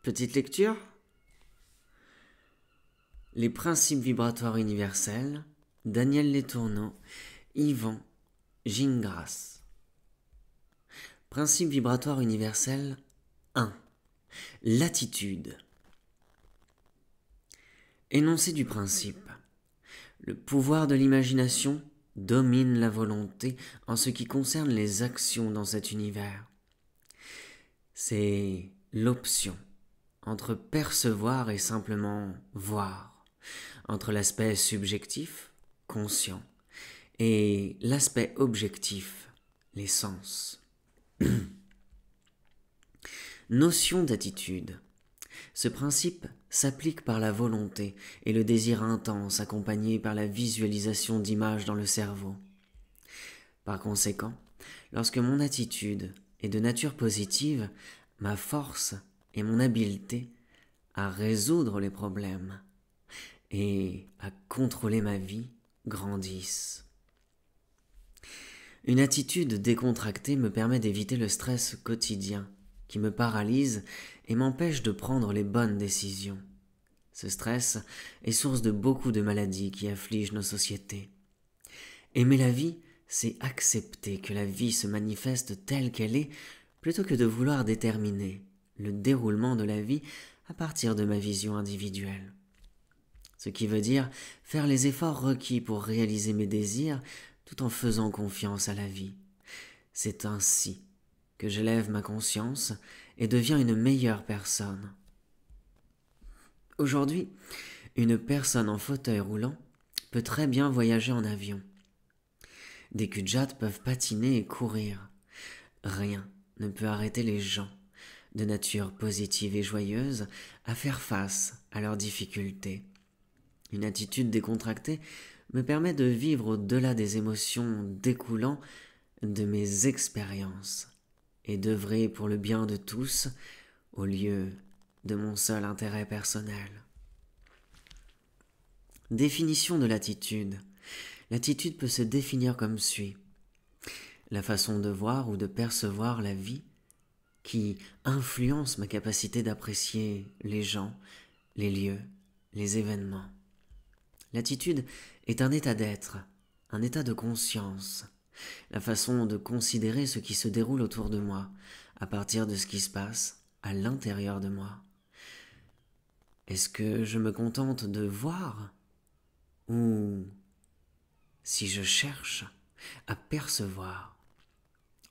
Petite lecture. Les principes vibratoires universels, Daniel Letourneau, Yvan Gingras. Principe vibratoire universel 1. L'attitude. Énoncé du principe. Le pouvoir de l'imagination domine la volonté en ce qui concerne les actions dans cet univers. C'est l'option entre percevoir et simplement voir, entre l'aspect subjectif, conscient, et l'aspect objectif, les sens. Notion d'attitude. Ce principe s'applique par la volonté et le désir intense accompagné par la visualisation d'images dans le cerveau. Par conséquent, lorsque mon attitude est de nature positive, ma force et mon habileté à résoudre les problèmes et à contrôler ma vie grandissent. Une attitude décontractée me permet d'éviter le stress quotidien qui me paralyse et m'empêche de prendre les bonnes décisions. Ce stress est source de beaucoup de maladies qui affligent nos sociétés. Aimer la vie, c'est accepter que la vie se manifeste telle qu'elle est, plutôt que de vouloir déterminer le déroulement de la vie à partir de ma vision individuelle. Ce qui veut dire faire les efforts requis pour réaliser mes désirs tout en faisant confiance à la vie. C'est ainsi que j'élève ma conscience et deviens une meilleure personne. Aujourd'hui, une personne en fauteuil roulant peut très bien voyager en avion. Des cul-de-jatte peuvent patiner et courir. Rien ne peut arrêter les gens, de nature positive et joyeuse, à faire face à leurs difficultés. Une attitude décontractée me permet de vivre au-delà des émotions découlant de mes expériences et d'œuvrer pour le bien de tous au lieu de mon seul intérêt personnel. Définition de l'attitude. L'attitude peut se définir comme suit. La façon de voir ou de percevoir la vie qui influence ma capacité d'apprécier les gens, les lieux, les événements. L'attitude est un état d'être, un état de conscience, la façon de considérer ce qui se déroule autour de moi, à partir de ce qui se passe à l'intérieur de moi. Est-ce que je me contente de voir ou si je cherche à percevoir?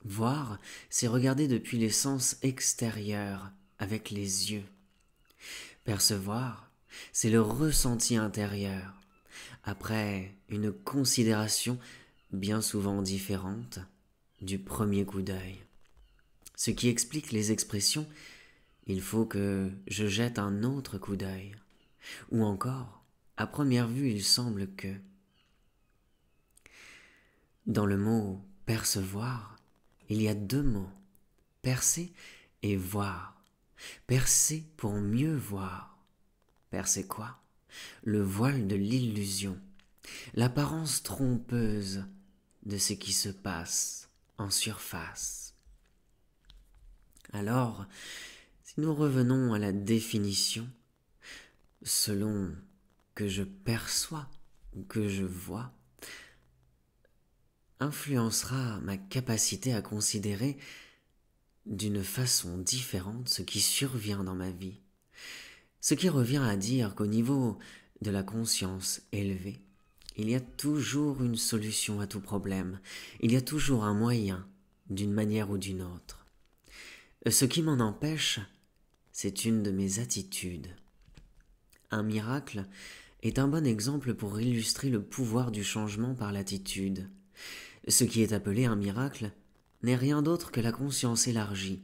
Voir, c'est regarder depuis les sens extérieurs avec les yeux. Percevoir, c'est le ressenti intérieur, après une considération bien souvent différente du premier coup d'œil. Ce qui explique les expressions « il faut que je jette un autre coup d'œil » ou encore « à première vue il semble que ». Dans le mot « percevoir », il y a deux mots, « percer » et « voir ». Percer pour mieux voir. Percer quoi? Le voile de l'illusion, l'apparence trompeuse de ce qui se passe en surface. Alors, si nous revenons à la définition, selon que je perçois ou que je vois, influencera ma capacité à considérer d'une façon différente ce qui survient dans ma vie. Ce qui revient à dire qu'au niveau de la conscience élevée, il y a toujours une solution à tout problème, il y a toujours un moyen, d'une manière ou d'une autre. Ce qui m'en empêche, c'est une de mes attitudes. Un miracle est un bon exemple pour illustrer le pouvoir du changement par l'attitude. Ce qui est appelé un miracle n'est rien d'autre que la conscience élargie,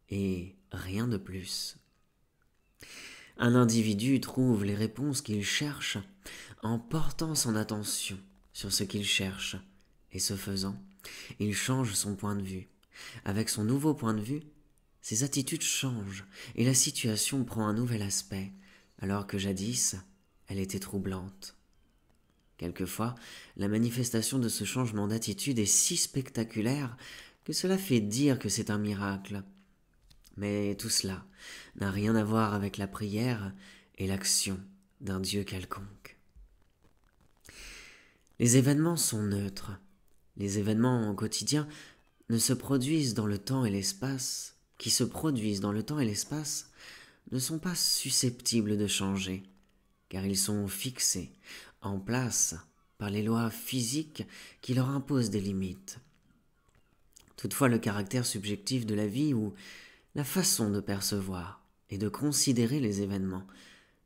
et rien de plus. Un individu trouve les réponses qu'il cherche en portant son attention sur ce qu'il cherche, et ce faisant, il change son point de vue. Avec son nouveau point de vue, ses attitudes changent et la situation prend un nouvel aspect, alors que jadis, elle était troublante. Quelquefois, la manifestation de ce changement d'attitude est si spectaculaire que cela fait dire que c'est un miracle. Mais tout cela n'a rien à voir avec la prière et l'action d'un Dieu quelconque. Les événements sont neutres. Les événements quotidiens ne se produisent dans le temps et l'espace, qui se produisent dans le temps et l'espace, ne sont pas susceptibles de changer, car ils sont fixés, en place, par les lois physiques qui leur imposent des limites. Toutefois, le caractère subjectif de la vie ou la façon de percevoir et de considérer les événements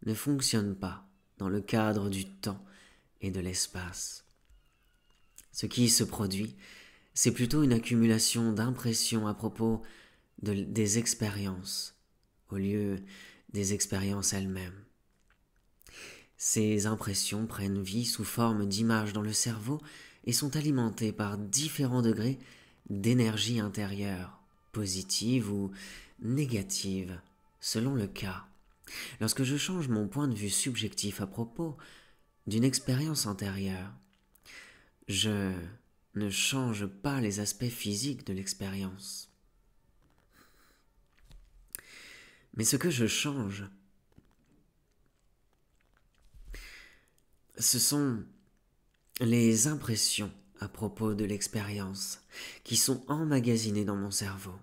ne fonctionne pas dans le cadre du temps et de l'espace. Ce qui se produit, c'est plutôt une accumulation d'impressions à propos des expériences, au lieu des expériences elles-mêmes. Ces impressions prennent vie sous forme d'images dans le cerveau et sont alimentées par différents degrés d'énergie intérieure, positive ou négative, selon le cas. Lorsque je change mon point de vue subjectif à propos d'une expérience antérieure, je ne change pas les aspects physiques de l'expérience. Mais ce que je change, ce sont les impressions à propos de l'expérience qui sont emmagasinées dans mon cerveau.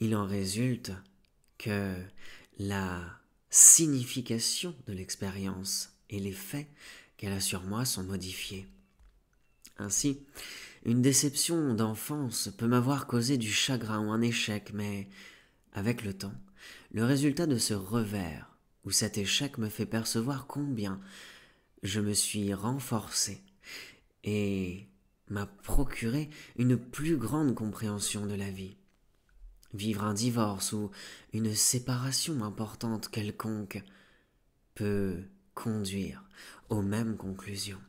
Il en résulte que la signification de l'expérience et les faits qu'elle a sur moi sont modifiés. Ainsi, une déception d'enfance peut m'avoir causé du chagrin ou un échec, mais avec le temps, le résultat de ce revers ou cet échec me fait percevoir combien je me suis renforcé et m'a procuré une plus grande compréhension de la vie. Vivre un divorce ou une séparation importante quelconque peut conduire aux mêmes conclusions.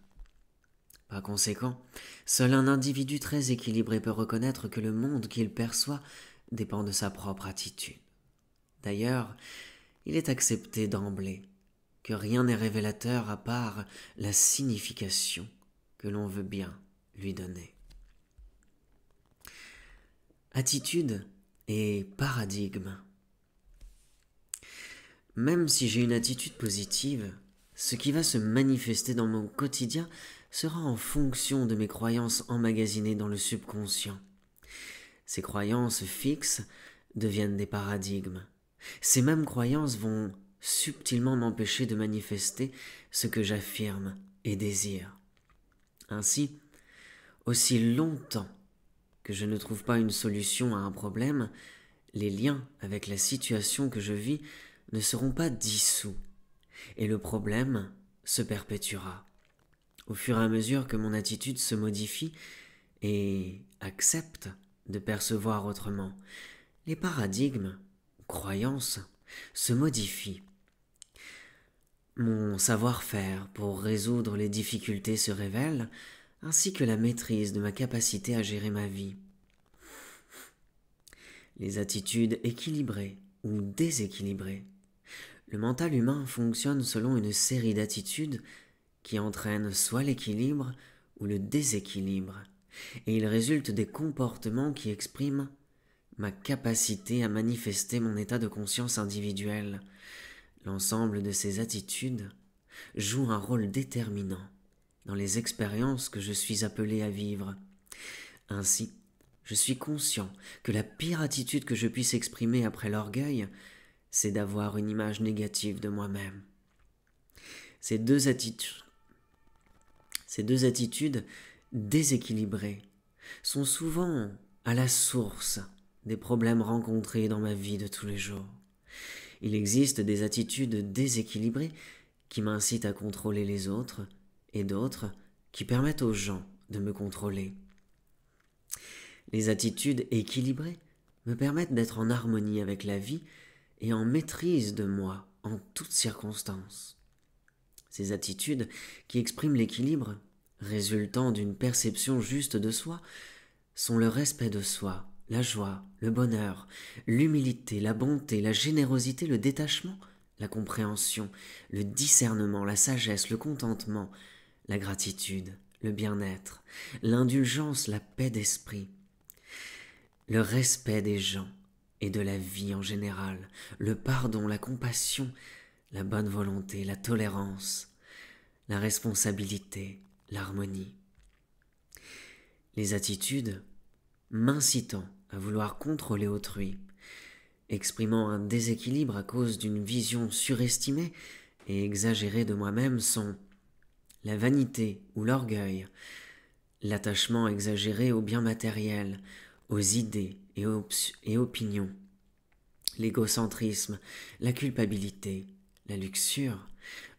Par conséquent, seul un individu très équilibré peut reconnaître que le monde qu'il perçoit dépend de sa propre attitude. D'ailleurs, il est accepté d'emblée que rien n'est révélateur à part la signification que l'on veut bien lui donner. Attitude et paradigme. Même si j'ai une attitude positive, ce qui va se manifester dans mon quotidien sera en fonction de mes croyances emmagasinées dans le subconscient. Ces croyances fixes deviennent des paradigmes. Ces mêmes croyances vont subtilement m'empêcher de manifester ce que j'affirme et désire. Ainsi, aussi longtemps que je ne trouve pas une solution à un problème, les liens avec la situation que je vis ne seront pas dissous et le problème se perpétuera. Au fur et à mesure que mon attitude se modifie et accepte de percevoir autrement, les paradigmes, croyances, se modifient. Mon savoir-faire pour résoudre les difficultés se révèle, ainsi que la maîtrise de ma capacité à gérer ma vie. Les attitudes équilibrées ou déséquilibrées. Le mental humain fonctionne selon une série d'attitudes qui entraînent soit l'équilibre ou le déséquilibre, et il résulte des comportements qui expriment ma capacité à manifester mon état de conscience individuel. L'ensemble de ces attitudes joue un rôle déterminant dans les expériences que je suis appelé à vivre. Ainsi, je suis conscient que la pire attitude que je puisse exprimer après l'orgueil, c'est d'avoir une image négative de moi-même. Ces deux attitudes déséquilibrées sont souvent à la source des problèmes rencontrés dans ma vie de tous les jours. Il existe des attitudes déséquilibrées qui m'incitent à contrôler les autres et d'autres qui permettent aux gens de me contrôler. Les attitudes équilibrées me permettent d'être en harmonie avec la vie et en maîtrise de moi en toutes circonstances. Ces attitudes qui expriment l'équilibre, résultant d'une perception juste de soi, sont le respect de soi, la joie, le bonheur, l'humilité, la bonté, la générosité, le détachement, la compréhension, le discernement, la sagesse, le contentement, la gratitude, le bien-être, l'indulgence, la paix d'esprit, le respect des gens et de la vie en général, le pardon, la compassion, la bonne volonté, la tolérance, la responsabilité, l'harmonie. Les attitudes m'incitant à vouloir contrôler autrui, exprimant un déséquilibre à cause d'une vision surestimée et exagérée de moi-même sont la vanité ou l'orgueil, l'attachement exagéré aux biens matériels, aux idées et opinions, l'égocentrisme, la culpabilité, la luxure,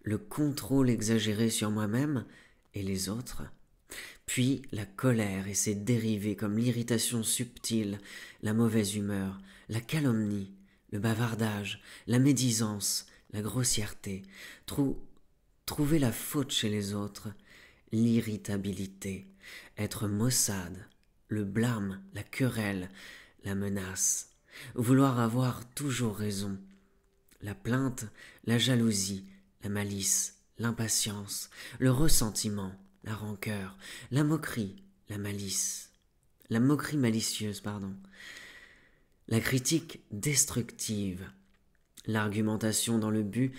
le contrôle exagéré sur moi-même et les autres, puis la colère et ses dérivés comme l'irritation subtile, la mauvaise humeur, la calomnie, le bavardage, la médisance, la grossièreté, trouver la faute chez les autres, l'irritabilité, être maussade, le blâme, la querelle, la menace, vouloir avoir toujours raison, la plainte, la jalousie, la malice, l'impatience, le ressentiment, la rancœur, la moquerie malicieuse, la critique destructive, l'argumentation dans le but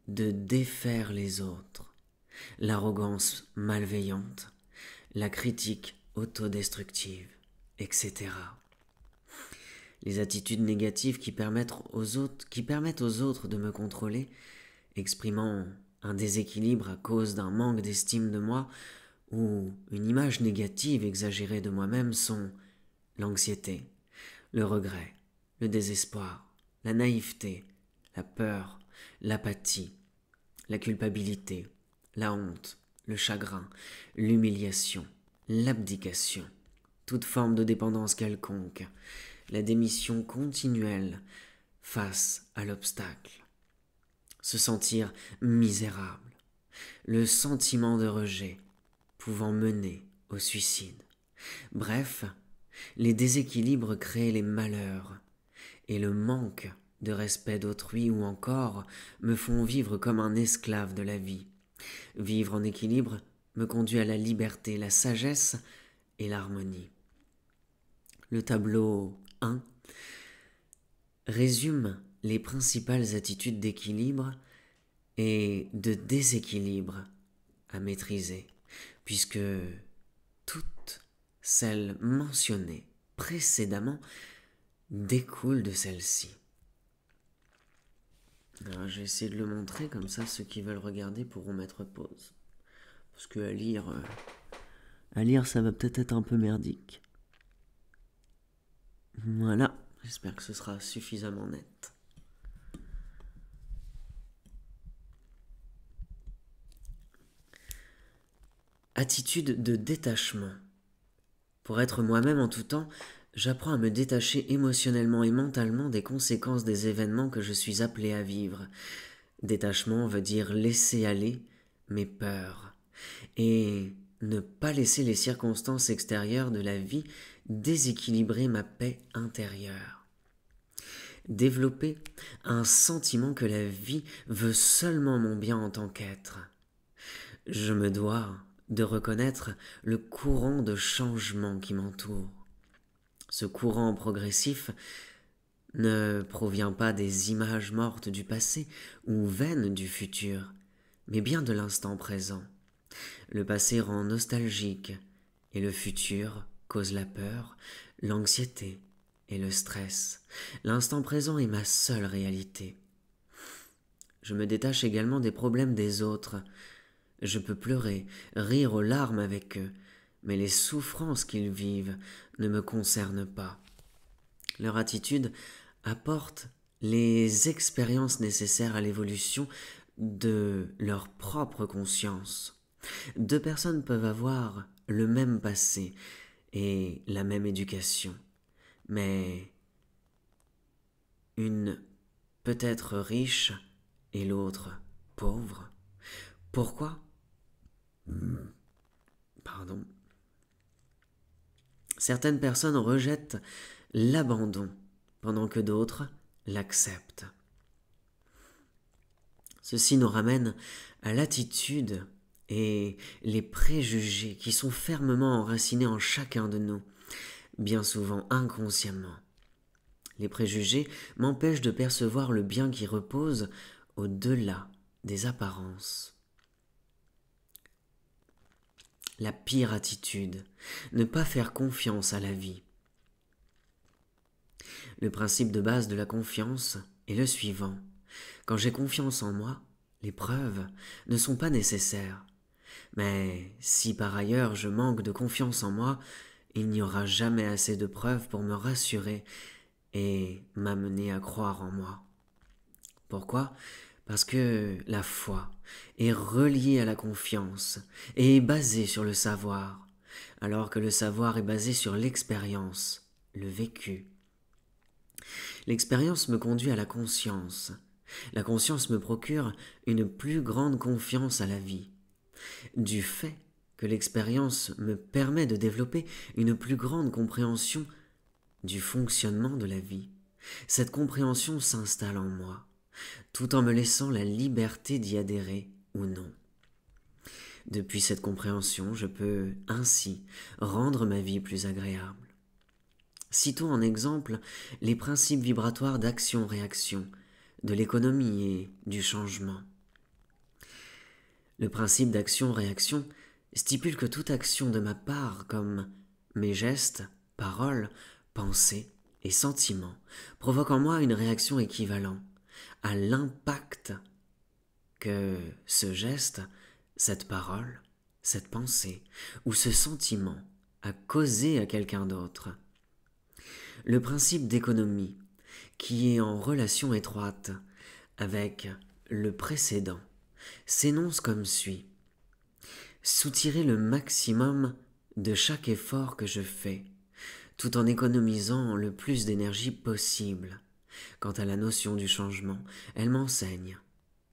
de défaire les autres, l'arrogance malveillante, la critique autodestructive, etc. Les attitudes négatives qui permettent aux autres de me contrôler, exprimant un déséquilibre à cause d'un manque d'estime de moi ou une image négative exagérée de moi-même sont l'anxiété, le regret, le désespoir, la naïveté, la peur, l'apathie, la culpabilité, la honte, le chagrin, l'humiliation, l'abdication, toute forme de dépendance quelconque, la démission continuelle face à l'obstacle, se sentir misérable, le sentiment de rejet pouvant mener au suicide. Bref, les déséquilibres créent les malheurs et le manque de respect d'autrui ou encore me font vivre comme un esclave de la vie. Vivre en équilibre me conduit à la liberté, la sagesse et l'harmonie. Le tableau 1 résume les principales attitudes d'équilibre et de déséquilibre à maîtriser, puisque toutes celles mentionnées précédemment découlent de celles-ci. Alors, je vais essayer de le montrer, comme ça ceux qui veulent regarder pourront mettre pause. Parce que à lire ça va peut-être être un peu merdique. Voilà, j'espère que ce sera suffisamment net. Attitude de détachement. Pour être moi-même en tout temps, j'apprends à me détacher émotionnellement et mentalement des conséquences des événements que je suis appelé à vivre. Détachement veut dire laisser aller mes peurs et ne pas laisser les circonstances extérieures de la vie déséquilibrer ma paix intérieure. Développer un sentiment que la vie veut seulement mon bien en tant qu'être. Je me dois de reconnaître le courant de changement qui m'entoure. Ce courant progressif ne provient pas des images mortes du passé ou vaines du futur, mais bien de l'instant présent. Le passé rend nostalgique et le futur cause la peur, l'anxiété et le stress. L'instant présent est ma seule réalité. Je me détache également des problèmes des autres. Je peux pleurer, rire aux larmes avec eux, mais les souffrances qu'ils vivent ne me concernent pas. Leur attitude apporte les expériences nécessaires à l'évolution de leur propre conscience. Deux personnes peuvent avoir le même passé et la même éducation, mais une peut être riche et l'autre pauvre. Pourquoi ? Certaines personnes rejettent l'abandon, pendant que d'autres l'acceptent. Ceci nous ramène à l'attitude et les préjugés qui sont fermement enracinés en chacun de nous, bien souvent inconsciemment. Les préjugés m'empêchent de percevoir le bien qui repose au-delà des apparences. La pire attitude, ne pas faire confiance à la vie. Le principe de base de la confiance est le suivant. Quand j'ai confiance en moi, les preuves ne sont pas nécessaires. Mais si par ailleurs je manque de confiance en moi, il n'y aura jamais assez de preuves pour me rassurer et m'amener à croire en moi. Pourquoi ? Parce que la foi est reliée à la confiance et est basée sur le savoir, alors que le savoir est basé sur l'expérience, le vécu. L'expérience me conduit à la conscience. La conscience me procure une plus grande confiance à la vie. Du fait que l'expérience me permet de développer une plus grande compréhension du fonctionnement de la vie, cette compréhension s'installe en moi, tout en me laissant la liberté d'y adhérer ou non. Depuis cette compréhension, je peux ainsi rendre ma vie plus agréable. Citons en exemple les principes vibratoires d'action-réaction, de l'économie et du changement. Le principe d'action-réaction stipule que toute action de ma part, comme mes gestes, paroles, pensées et sentiments, provoque en moi une réaction équivalente à l'impact que ce geste, cette parole, cette pensée ou ce sentiment a causé à quelqu'un d'autre. Le principe d'économie, qui est en relation étroite avec le précédent, s'énonce comme suit. Soutirer le maximum de chaque effort que je fais, tout en économisant le plus d'énergie possible. Quant à la notion du changement, elle m'enseigne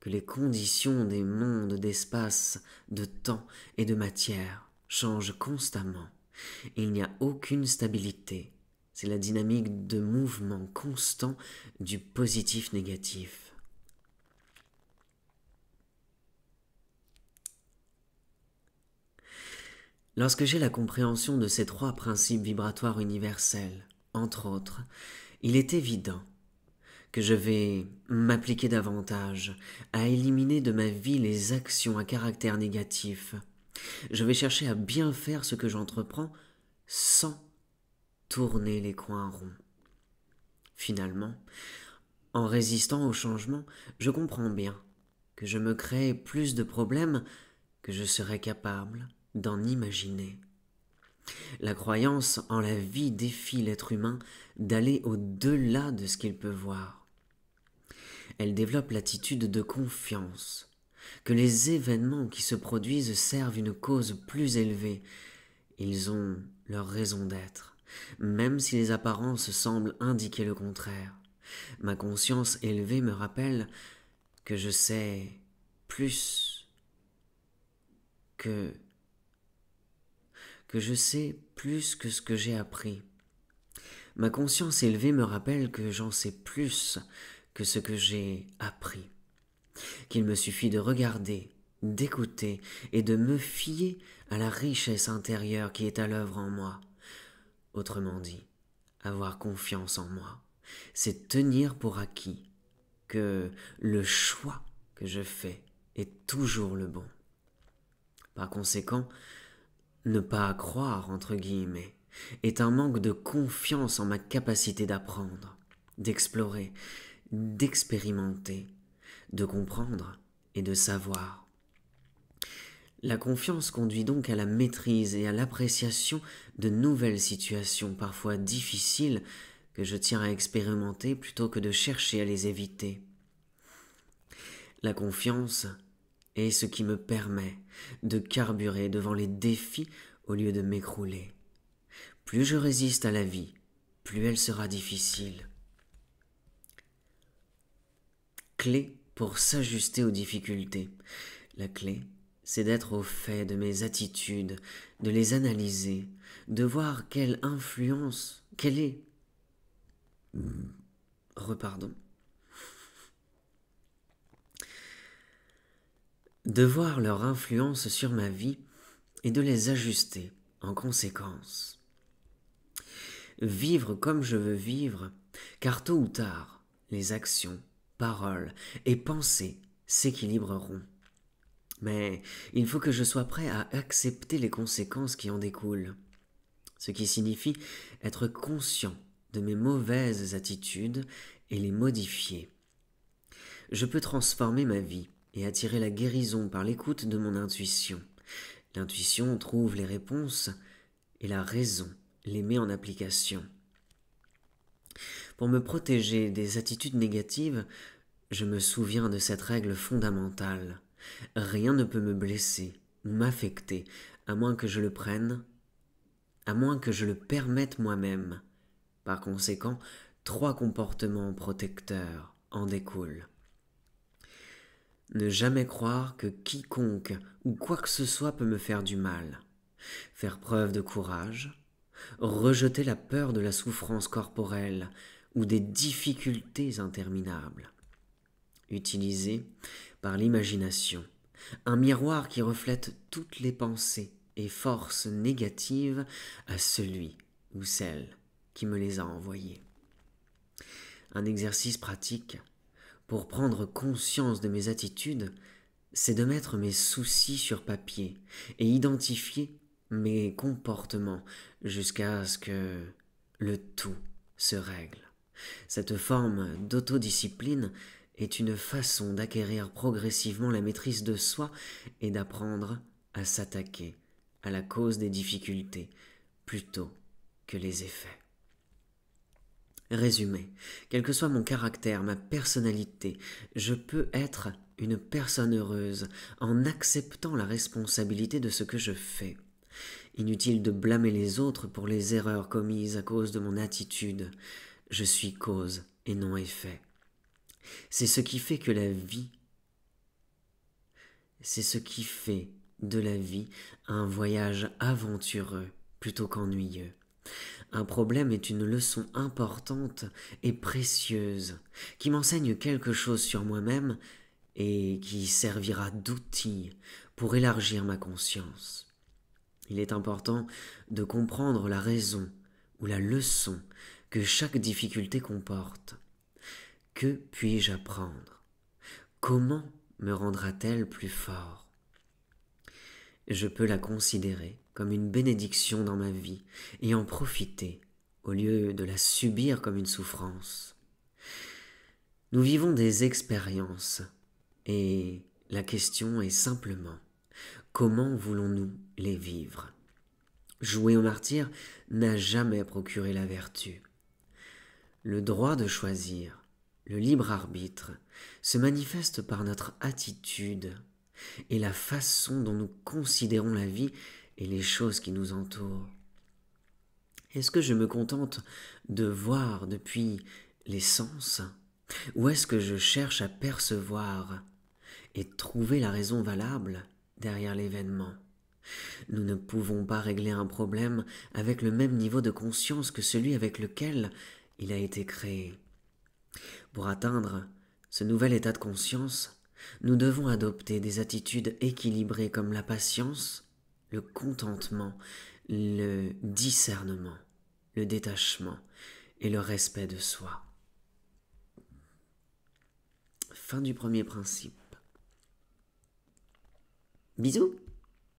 que les conditions des mondes d'espace, de temps et de matière changent constamment. Il n'y a aucune stabilité. C'est la dynamique de mouvement constant du positif-négatif. Lorsque j'ai la compréhension de ces trois principes vibratoires universels, entre autres, il est évident que je vais m'appliquer davantage à éliminer de ma vie les actions à caractère négatif. Je vais chercher à bien faire ce que j'entreprends sans tourner les coins ronds. Finalement, en résistant au changement, je comprends bien que je me crée plus de problèmes que je serais capable d'en imaginer. La croyance en la vie défie l'être humain d'aller au-delà de ce qu'il peut voir. Elle développe l'attitude de confiance, que les événements qui se produisent servent une cause plus élevée. Ils ont leur raison d'être, même si les apparences semblent indiquer le contraire. Ma conscience élevée me rappelle que je sais plus que je sais plus que ce que j'ai appris. Ma conscience élevée me rappelle que j'en sais plus que ce que j'ai appris, qu'il me suffit de regarder, d'écouter et de me fier à la richesse intérieure qui est à l'œuvre en moi. Autrement dit, avoir confiance en moi, c'est tenir pour acquis que le choix que je fais est toujours le bon. Par conséquent, ne pas croire, entre guillemets, est un manque de confiance en ma capacité d'apprendre, d'explorer, d'expérimenter, de comprendre et de savoir. La confiance conduit donc à la maîtrise et à l'appréciation de nouvelles situations parfois difficiles que je tiens à expérimenter plutôt que de chercher à les éviter. La confiance est ce qui me permet de carburer devant les défis au lieu de m'écrouler. Plus je résiste à la vie, plus elle sera difficile. Clé pour s'ajuster aux difficultés. La clé, c'est d'être au fait de mes attitudes, de les analyser, de voir quelle influence, quelle est... de voir leur influence sur ma vie et de les ajuster en conséquence. Vivre comme je veux vivre car tôt ou tard, les actions, paroles et pensées s'équilibreront. Mais il faut que je sois prêt à accepter les conséquences qui en découlent, ce qui signifie être conscient de mes mauvaises attitudes et les modifier. Je peux transformer ma vie et attirer la guérison par l'écoute de mon intuition. L'intuition trouve les réponses et la raison les met en application. Pour me protéger des attitudes négatives, je me souviens de cette règle fondamentale. Rien ne peut me blesser ou m'affecter à moins que je le prenne, à moins que je le permette moi-même. Par conséquent, 3 comportements protecteurs en découlent. Ne jamais croire que quiconque ou quoi que ce soit peut me faire du mal. Faire preuve de courage. Rejeter la peur de la souffrance corporelle ou des difficultés interminables. Utiliser, par l'imagination, un miroir qui reflète toutes les pensées et forces négatives à celui ou celle qui me les a envoyées. Un exercice pratique pour prendre conscience de mes attitudes, c'est de mettre mes soucis sur papier et identifier mes comportements jusqu'à ce que le tout se règle. Cette forme d'autodiscipline est une façon d'acquérir progressivement la maîtrise de soi et d'apprendre à s'attaquer à la cause des difficultés plutôt que les effets. Résumé, quel que soit mon caractère, ma personnalité, je peux être une personne heureuse en acceptant la responsabilité de ce que je fais. Inutile de blâmer les autres pour les erreurs commises à cause de mon attitude. Je suis cause et non effet. C'est ce qui fait de la vie un voyage aventureux plutôt qu'ennuyeux. Un problème est une leçon importante et précieuse qui m'enseigne quelque chose sur moi-même et qui servira d'outil pour élargir ma conscience. Il est important de comprendre la raison ou la leçon que chaque difficulté comporte. Que puis-je apprendre? Comment me rendra-t-elle plus fort? Je peux la considérer comme une bénédiction dans ma vie et en profiter au lieu de la subir comme une souffrance. Nous vivons des expériences et la question est simplement comment voulons-nous les vivre? Jouer au martyr n'a jamais procuré la vertu. Le droit de choisir, le libre arbitre, se manifeste par notre attitude et la façon dont nous considérons la vie et les choses qui nous entourent. Est-ce que je me contente de voir depuis les sens, ou est-ce que je cherche à percevoir et trouver la raison valable derrière l'événement? Nous ne pouvons pas régler un problème avec le même niveau de conscience que celui avec lequel il a été créé. Pour atteindre ce nouvel état de conscience, nous devons adopter des attitudes équilibrées comme la patience, le contentement, le discernement, le détachement et le respect de soi. Fin du premier principe. Bisous!